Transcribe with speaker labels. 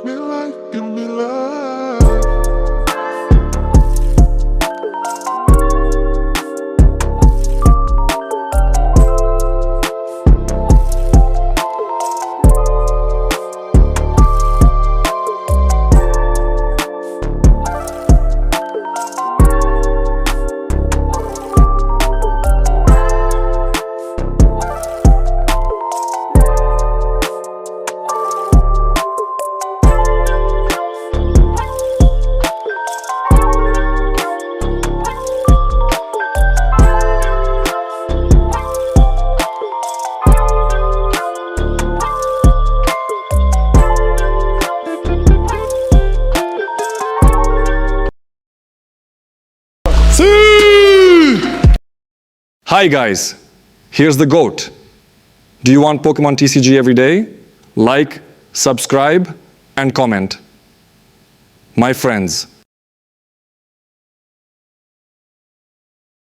Speaker 1: Give me life, give me life.
Speaker 2: Hi guys, here's the GOAT. Do you want Pokemon TCG every day? Like, subscribe, and comment. My friends,